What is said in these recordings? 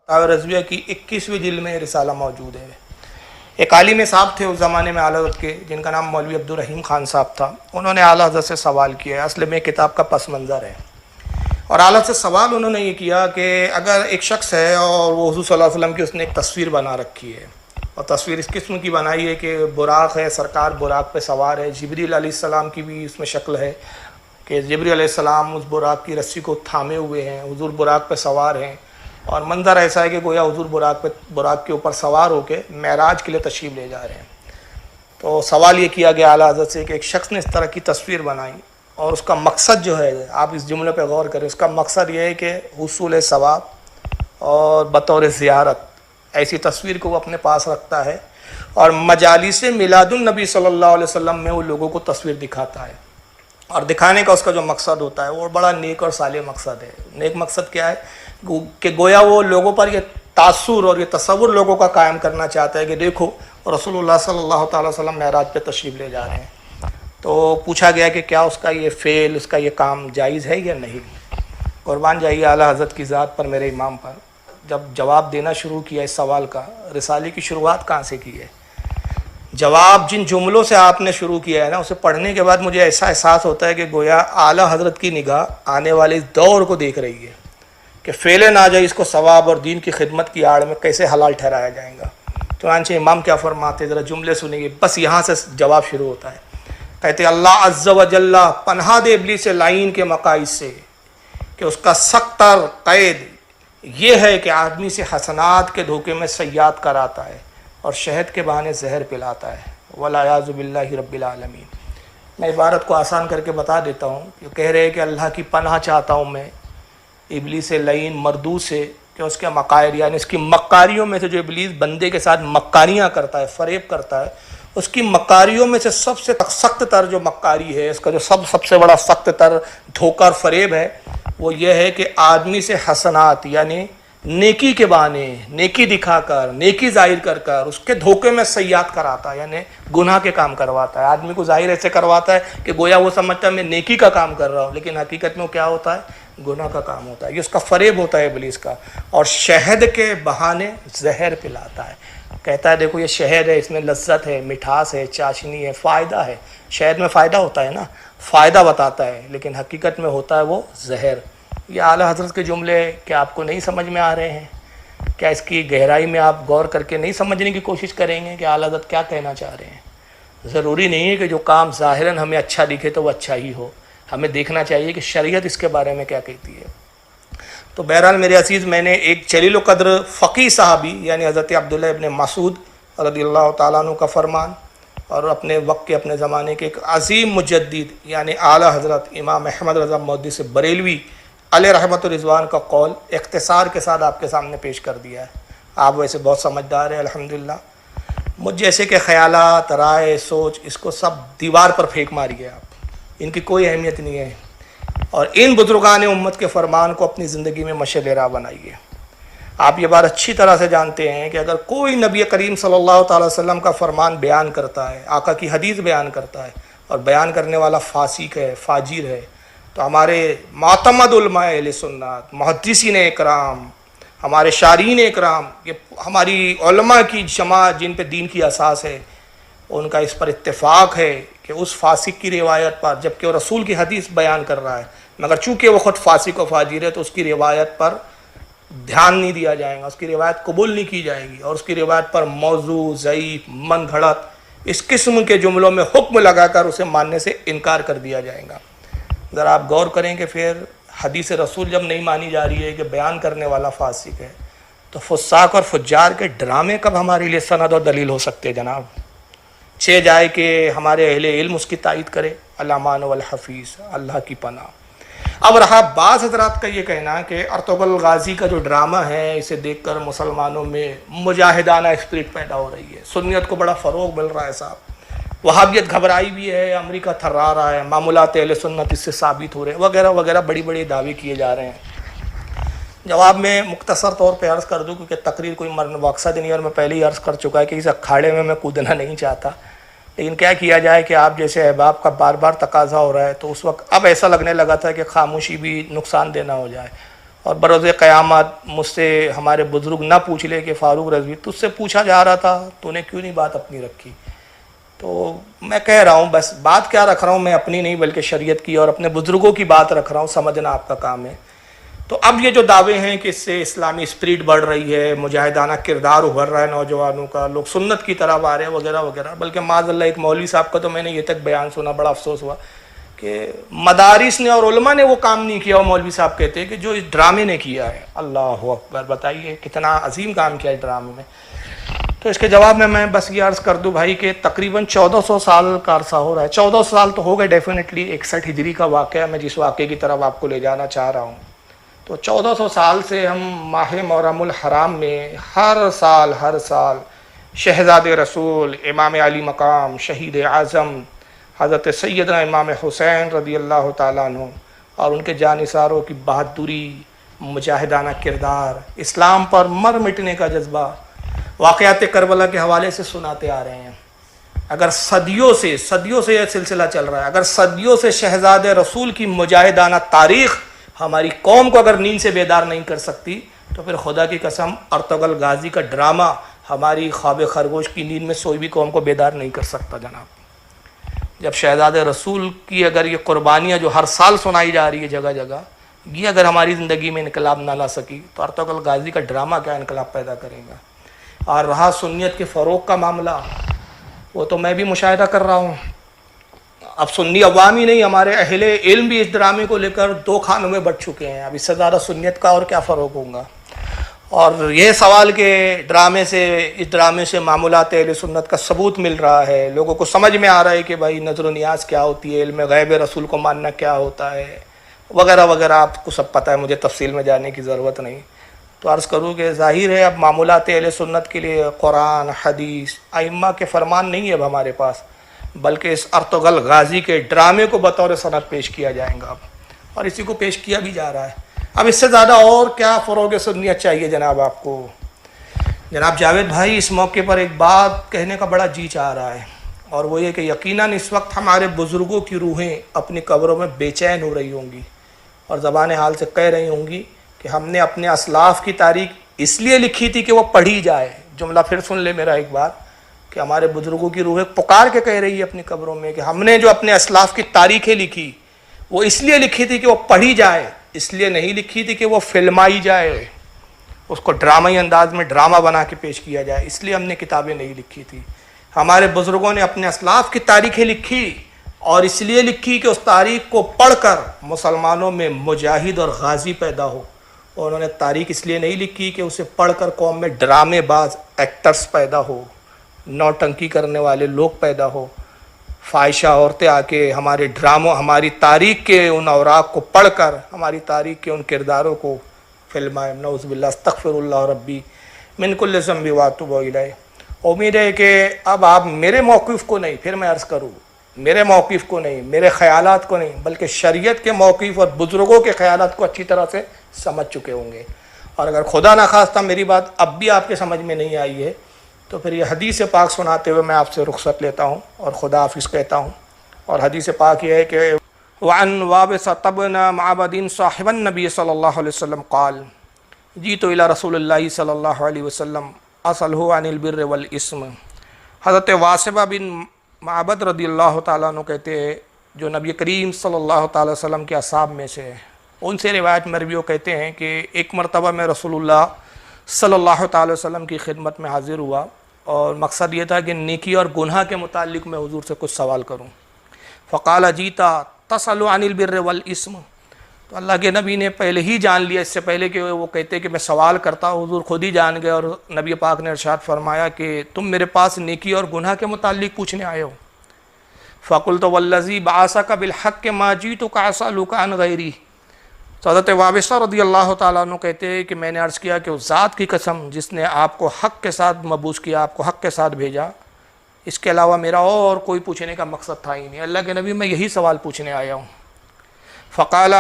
فتاوی رضویہ کی 21ویں جلد میں رسالہ موجود ہے۔ ایک عالم صاحب تھے اس زمانے میں اعلیٰ حضرت کے، جن کا نام مولوی عبدالرحیم خان صاحب تھا۔ انہوں نے اعلیٰ حضرت سے سوال کیا ہے، اصل میں کتاب کا پس منظر ہے، اور اعلیٰ حضرت سے سوال انہوں نے یہ کیا کہ اگر ایک شخص ہے اور وہ حضور صلی اللہ علیہ وسلم کی اس نے ایک تصویر بنا رکھی ہے، اور تصویر اس قسم کی بنائی ہے کہ براق ہے، سرکار براق پہ سوار ہے، جبریل علیہ السلام کی بھی اس میں شکل ہے کہ جبریل علیہ السلام اس براق کی رسی کو تھامے ہوئے ہیں، حضور براق پہ سوار ہیں، اور منظر ایسا ہے کہ گویا حضور براق کے اوپر سوار ہو کے معراج کے لیے تشریف لے جا رہے ہیں۔ تو سوال یہ کیا گیا اعلیٰ حضرت سے کہ ایک شخص نے اس طرح کی تصویر بنائی، اور اس کا مقصد جو ہے، آپ اس جملے پہ غور کریں، اس کا مقصد یہ ہے کہ حصول ثواب اور بطور زیارت ایسی تصویر کو وہ اپنے پاس رکھتا ہے، اور مجالس میلاد النبی صلی اللہ علیہ وسلم میں وہ لوگوں کو تصویر دکھاتا ہے، اور دکھانے کا اس کا جو مقصد ہوتا ہے وہ بڑا نیک اور صالح مقصد ہے۔ نیک مقصد کیا ہے کہ گویا وہ لوگوں پر یہ تاثر اور یہ تصور لوگوں کا قائم کرنا چاہتا ہے کہ دیکھو رسول اللہ صلی اللہ تعالی وسلم معراج پہ تشریف لے جا رہے ہیں۔ تو پوچھا گیا کہ کیا اس کا یہ فعل، اس کا یہ کام جائز ہے یا نہیں؟ قربان جائیے اعلیٰ حضرت کی ذات پر، میرے امام پر، جب جواب دینا شروع کیا اس سوال کا، رسالے کی شروعات کہاں سے کی ہے؟ جواب جن جملوں سے آپ نے شروع کیا ہے نا، اسے پڑھنے کے بعد مجھے ایسا احساس ہوتا ہے کہ گویا اعلیٰ حضرت کی نگاہ آنے والے اس دور کو دیکھ رہی ہے کہ فعل ناجائز کو ثواب اور دین کی خدمت کی آڑ میں کیسے حلال ٹھہرایا جائے گا۔ چنانچہ امام کیا فرماتے، ذرا جملے سنیں، بس یہاں سے جواب شروع ہوتا ہے۔ کہتے اللہ عز و جل پناہ دے ابلیس لعین کے مقائد سے کہ اس کا سخت تر قید یہ ہے کہ آدمی سے حسنات کے دھوکے میں سیئات کراتا ہے اور شہد کے بہانے زہر پلاتا ہے، والعیاذ باللہ رب العالمین۔ میں عبارت کو آسان کر کے بتا دیتا ہوں کہ کہہ رہے کہ اللہ کی پناہ چاہتا ہوں میں ابلیس لعین مردود سے، کہ اس کے مکائر یعنی اس کی مکاریوں میں سے، جو ابلیس بندے کے ساتھ مکاریاں کرتا ہے، فریب کرتا ہے، اس کی مکاریوں میں سے سب سے سخت تر جو مکاری ہے، اس کا جو سب سے بڑا سخت تر دھوکہ اور فریب ہے، وہ یہ ہے کہ آدمی سے حسنات یعنی نیکی کے بہانے، نیکی دکھا کر، نیکی ظاہر کر کر اس کے دھوکے میں سیئات کراتا ہے، یعنی گناہ کے کام کرواتا ہے۔ آدمی کو ظاہر ایسے کرواتا ہے کہ گویا وہ سمجھتا ہے میں نیکی کا کام کر رہا ہوں، لیکن حقیقت میں وہ کیا ہوتا ہے؟ گناہ کا کام ہوتا ہے۔ یہ اس کا فریب ہوتا ہے ابلیس کا، اور شہد کے بہانے زہر پلاتا ہے۔ کہتا ہے دیکھو یہ شہد ہے، اس میں لذت ہے، مٹھاس ہے، چاشنی ہے، فائدہ ہے۔ شہد میں فائدہ ہوتا ہے نا، فائدہ بتاتا ہے، لیکن حقیقت میں ہوتا ہے وہ زہر۔ یہ اعلیٰ حضرت کے جملے کیا آپ کو نہیں سمجھ میں آ رہے ہیں؟ کیا اس کی گہرائی میں آپ غور کر کے نہیں سمجھنے کی کوشش کریں گے کہ اعلیٰ حضرت کیا کہنا چاہ رہے ہیں؟ ضروری نہیں ہے کہ جو کام ظاہراً ہمیں اچھا دکھے تو وہ اچھا ہی ہو، ہمیں دیکھنا چاہیے کہ شریعت اس کے بارے میں کیا کہتی ہے۔ تو بہرحال میرے عزیز، میں نے ایک جلیل و قدر فقیہ صحابی یعنی حضرت عبداللہ ابن مسعود رضی اللہ تعالیٰ عنہ کا فرمان، اور اپنے وقت کے، اپنے زمانے کے ایک عظیم مجدد یعنی اعلیٰ حضرت امام احمد رضا محدث بریلوی علیہ رحمۃ الرضوان کا قول اختصار کے ساتھ آپ کے سامنے پیش کر دیا ہے۔ آپ ویسے بہت سمجھدار ہیں الحمدللہ، مجھ جیسے کہ خیالات، رائے، سوچ، اس کو سب دیوار پر پھینک ماریے آپ، ان کی کوئی اہمیت نہیں ہے، اور ان بزرگان امت کے فرمان کو اپنی زندگی میں مشعل راہ بنائیے۔ آپ یہ بات اچھی طرح سے جانتے ہیں کہ اگر کوئی نبی کریم صلی اللہ تعالی وسلم کا فرمان بیان کرتا ہے، آقا کی حدیث بیان کرتا ہے، اور بیان کرنے والا فاسق ہے، فاجر ہے، تو ہمارے معتمد علماء اہل سنت، محدثین اکرام، ہمارے شارحین اکرام، یہ ہماری علماء کی جماعت جن پہ دین کی اساس ہے، ان کا اس پر اتفاق ہے کہ اس فاسق کی روایت پر، جبکہ وہ رسول کی حدیث بیان کر رہا ہے، مگر چونکہ وہ خود فاسق و فاجر ہے، تو اس کی روایت پر دھیان نہیں دیا جائے گا، اس کی روایت قبول نہیں کی جائے گی، اور اس کی روایت پر موضوع، ضعیف، من گھڑت اس قسم کے جملوں میں حکم لگا کر اسے ماننے سے انکار کر دیا جائے گا۔ ذرا آپ غور کریں کہ پھر حدیث رسول جب نہیں مانی جا رہی ہے کہ بیان کرنے والا فاسق ہے، تو فساق اور فجار کے ڈرامے کب ہمارے لیے سند اور دلیل ہو سکتے جناب؟ چھ جائے کہ ہمارے اہل علم اس کی تائید کرے، الامان والحفیظ، اللہ کی پناہ۔ اب رہا بعض حضرات کا یہ کہنا کہ ارطغرل غازی کا جو ڈرامہ ہے، اسے دیکھ کر مسلمانوں میں مجاہدانہ اسپرٹ پیدا ہو رہی ہے، سنیت کو بڑا فروغ مل رہا ہے صاحب، وہابیت گھبرائی بھی ہے، امریکہ تھرا رہا ہے، معمولات اہل سنت اس سے ثابت ہو رہے ہیں، وغیرہ وغیرہ بڑی بڑی دعوے کیے جا رہے ہیں۔ جواب میں مختصر طور پہ عرض کر دوں، کیونکہ تقریر کوئی مقصد نہیں، اور میں پہلے ہی عرض کر چکا ہے کہ اس اکھاڑے میں کودنا نہیں چاہتا، لیکن کیا کیا جائے کہ آپ جیسے احباب کا بار بار تقاضا ہو رہا ہے، تو اس وقت اب ایسا لگنے لگا تھا کہ خاموشی بھی نقصان دہ نہ ہو جائے، اور بروز قیامت مجھ سے ہمارے بزرگ نہ پوچھ لے کہ فاروق رضوی تجھ سے پوچھا جا رہا تھا تو نے کیوں نہیں بات اپنی رکھی. تو میں کہہ رہا ہوں بس بات کیا رکھ رہا ہوں میں اپنی نہیں بلکہ شریعت کی اور اپنے بزرگوں کی بات رکھ رہا ہوں, سمجھنا آپ کا کام ہے. تو اب یہ جو دعوے ہیں کہ اس سے اسلامی اسپرٹ بڑھ رہی ہے, مجاہدانہ کردار ابھر رہا ہے نوجوانوں کا, لوگ سنت کی طرف آ رہے ہیں وغیرہ وغیرہ, بلکہ معاذ اللہ ایک مولوی صاحب کا تو میں نے یہ تک بیان سنا, بڑا افسوس ہوا کہ مدارس نے اور علماء نے وہ کام نہیں کیا. وہ مولوی صاحب کہتے ہیں کہ جو اس ڈرامے نے کیا ہے. اللہ اکبر, بتائیے کتنا عظیم کام کیا ہے ڈرامے میں. تو اس کے جواب میں بس یہ عرض کر دوں بھائی کہ تقریباً 1400 سال کا عرصہ ہو رہا ہے. 1400 سال تو ہو گئے ڈیفینیٹلی. 61 ہجری کا واقعہ میں جس واقعے کی طرف آپ کو لے جانا چاہ رہا ہوں. تو 1400 سال سے ہم ماہ محرم الحرام میں ہر سال شہزاد رسول, امام علی مقام, شہید اعظم حضرت سیدنا امام حسین رضی اللہ تعالیٰ عنہ اور ان کے جانثاروں کی بہادری, مجاہدانہ کردار, اسلام پر مر مٹنے کا جذبہ, واقعات کربلا کے حوالے سے سناتے آ رہے ہیں. اگر صدیوں سے یہ سلسلہ چل رہا ہے, اگر صدیوں سے شہزاد رسول کی مجاہدانہ تاریخ ہماری قوم کو اگر نیند سے بیدار نہیں کر سکتی تو پھر خدا کی قسم ارطغرل غازی کا ڈرامہ ہماری خواب خرگوش کی نیند میں سوئی بھی قوم کو بیدار نہیں کر سکتا. جناب جب شہزاد رسول کی اگر یہ قربانیاں جو ہر سال سنائی جا رہی ہے جگہ جگہ, یہ اگر ہماری زندگی میں انقلاب نہ لا سکی تو ارطغرل غازی کا ڈرامہ کیا انقلاب پیدا کرے گا. اور رہا سنیت کے فروغ کا معاملہ, وہ تو میں بھی مشاہدہ کر رہا ہوں. اب سنی عوام ہی نہیں, ہمارے اہل علم بھی اس ڈرامے کو لے کر 2 خانوں میں بٹ چکے ہیں. اب اس سے زیادہ سنیت کا اور کیا فروغ ہوگا. اور یہ سوال کہ اس ڈرامے سے معمولات اہل سنت کا ثبوت مل رہا ہے, لوگوں کو سمجھ میں آ رہا ہے کہ بھائی نظر و نیاز کیا ہوتی ہے, علم غیب رسول کو ماننا کیا ہوتا ہے وغیرہ وغیرہ, آپ کو سب پتہ ہے, مجھے تفصیل میں جانے کی ضرورت نہیں. تو عرض کروں کہ ظاہر ہے اب معمولات اہل سنت کے لیے قرآن, حدیث, ائمہ کے فرمان نہیں ہے اب ہمارے پاس, بلکہ اس ارطغرل غازی کے ڈرامے کو بطور سند پیش کیا جائے گا اب, اور اسی کو پیش کیا بھی جا رہا ہے. اب اس سے زیادہ اور کیا فروغ سنیت چاہیے جناب آپ کو. جناب جاوید بھائی, اس موقع پر ایک بات کہنے کا بڑا جی چاہ رہا ہے, اور وہ یہ کہ یقیناً اس وقت ہمارے بزرگوں کی روحیں اپنی قبروں میں بے چین ہو رہی ہوں گی اور زبان حال سے کہہ رہی ہوں گی کہ ہم نے اپنے اسلاف کی تاریخ اس لیے لکھی تھی کہ وہ پڑھی جائے. جملہ پھر سن لے میرا ایک بار, کہ ہمارے بزرگوں کی روحیں پکار کے کہہ رہی ہے اپنی قبروں میں کہ ہم نے جو اپنے اسلاف کی تاریخیں لکھی وہ اس لیے لکھی تھی کہ وہ پڑھی جائے, اس لیے نہیں لکھی تھی کہ وہ فلمائی جائے, اس کو ڈرامائی انداز میں ڈرامہ بنا کے پیش کیا جائے. اس لیے ہم نے کتابیں نہیں لکھی تھی. ہمارے بزرگوں نے اپنے اسلاف کی تاریخیں لکھی اور اس لیے لکھی کہ اس تاریخ کو پڑھ کر مسلمانوں میں مجاہد اور غازی پیدا ہو. اور انہوں نے تاریخ اس لیے نہیں لکھی کہ اسے پڑھ کر قوم میں ڈرامے باز ایکٹرز پیدا ہو, نوٹنکی کرنے والے لوگ پیدا ہو, فاحشہ عورتیں آ کے ہمارے ڈراموں, ہماری تاریخ کے ان اوراق کو پڑھ کر ہماری تاریخ کے ان کرداروں کو فلمائیں. نعوذ باللہ, استغفر اللہ ربی من کل ذنب واتوب الیہ. امید ہے کہ اب آپ میرے موقف کو نہیں, پھر میں عرض کروں, میرے موقف کو نہیں, میرے خیالات کو نہیں, بلکہ شریعت کے موقف اور بزرگوں کے خیالات کو اچھی طرح سے سمجھ چکے ہوں گے. اور اگر خدا نخواستہ میری بات اب بھی آپ کے سمجھ میں نہیں آئی ہے تو پھر یہ حدیث پاک سناتے ہوئے میں آپ سے رخصت لیتا ہوں اور خدا حافظ کہتا ہوں. اور حدیث پاک یہ ہے کہ وعن وابصة بن معبد صاحب النبی صلی اللہ علیہ وسلم قال جیت الی رسول اللہ صلی اللہ علیہ وسلم اسألہ عن البر والاسم. حضرت واسبہ بن معبد رضی اللہ تعالیٰ عنہ کہتے ہیں, جو نبی کریم صلی اللہ تعالیٰ وسلم کے اصحاب میں سے, ان سے روایت مروی کہتے ہیں کہ ایک مرتبہ میں رسول اللہ صلی اللہ تعالی وسلم کی خدمت میں حاضر ہوا اور مقصد یہ تھا کہ نیکی اور گناہ کے متعلق میں حضور سے کچھ سوال کروں. فقال جیتا تسأل عن البر والاسم. تو اللہ کے نبی نے پہلے ہی جان لیا, اس سے پہلے کہ وہ کہتے کہ میں سوال کرتا ہوں, حضور خود ہی جان گئے اور نبی پاک نے ارشاد فرمایا کہ تم میرے پاس نیکی اور گناہ کے متعلق پوچھنے آئے ہو. فقلت والذی بعثک بالحق ما جئتک اسألک عن غیری. تو حضرت وابصہ رضی اللہ تعالیٰ عنہ کہتے ہیں کہ میں نے عرض کیا کہ اس ذات کی قسم جس نے آپ کو حق کے ساتھ مبعوث کیا, آپ کو حق کے ساتھ بھیجا, اس کے علاوہ میرا اور کوئی پوچھنے کا مقصد تھا ہی نہیں. اللہ کے نبی میں یہی سوال پوچھنے آیا ہوں. فقال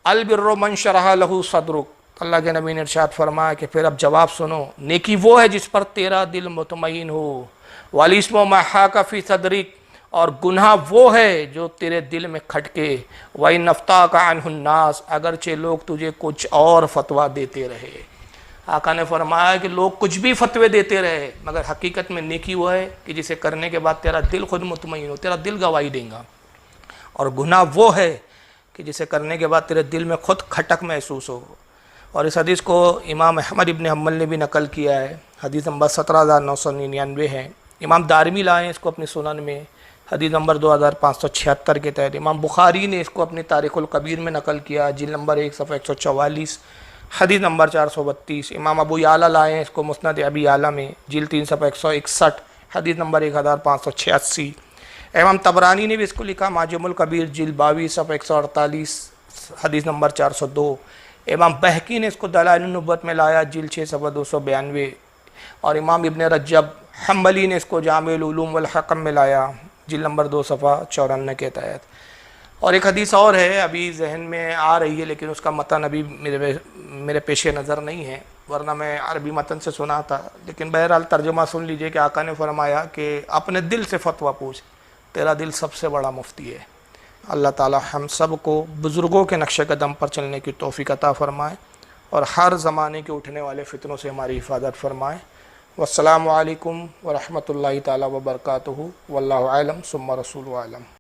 البر من شرح لہ صدرک. اللہ کے نبی نے ارشاد فرمایا کہ پھر اب جواب سنو, نیکی وہ ہے جس پر تیرا دل مطمئن ہو. والاسم ما حاک فی صدرک, اور گناہ وہ ہے جو تیرے دل میں کھٹکے، وَإِنْ أَفْتَاكَ عَنْهُ النَّاسُ، اگرچہ لوگ تجھے کچھ اور فتویٰ دیتے رہے۔ آقا نے فرمایا کہ لوگ کچھ بھی فتوے دیتے رہے، مگر حقیقت میں نیکی وہ ہے کہ جسے کرنے کے بعد تیرا دل خود مطمئن ہو، تیرا دل گواہی دے گا، اور گناہ وہ ہے کہ جسے کرنے کے بعد تیرے دل میں خود کھٹک محسوس ہو۔ اور اس حدیث کو امام احمد ابن حنبل نے بھی نقل کیا ہے، حدیث نمبر 17999 ہے۔ امام دارمی لائے ہیں اس کو اپنی سنن میں حدیث نمبر 2576 کے تحت۔ امام بخاری نے اس کو اپنی تاریخ الکبیر میں نقل کیا، جلد نمبر 1 صفحہ 144 حدیث نمبر 432۔ امام ابو یعلا لائے ہیں اس کو مسند ابی یعلا میں، جلد 3 صفحہ 161 حدیث نمبر 1586۔ امام طبرانی نے بھی اس کو لکھا، معجم الکبیر جلد 22 صفحہ 148 حدیث نمبر 402۔ امام بہقی نے اس کو دلائل النبوت میں لایا، جلد 6 صفحہ 292۔ اور امام ابن رجب حنبلی نے اس کو جامع العلوم والحکم میں لایا، جلد نمبر 2 صفحہ 54 کے تحت۔ اور ایک حدیث اور ہے، ابھی ذہن میں آ رہی ہے لیکن اس کا متن ابھی میرے پیش نظر نہیں ہے، ورنہ میں عربی متن سے سنا تھا، لیکن بہرحال ترجمہ سن لیجئے کہ آقا نے فرمایا کہ اپنے دل سے فتویٰ پوچھ، تیرا دل سب سے بڑا مفتی ہے۔ اللہ تعالی ہم سب کو بزرگوں کے نقش قدم پر چلنے کی توفیق عطا فرمائے، اور ہر زمانے کے اٹھنے والے فتنوں سے ہماری حفاظت فرمائے۔ والسلام علیکم ورحمۃ اللہ تعالی وبرکاتہ، واللہ اعلم ثم رسول عالم۔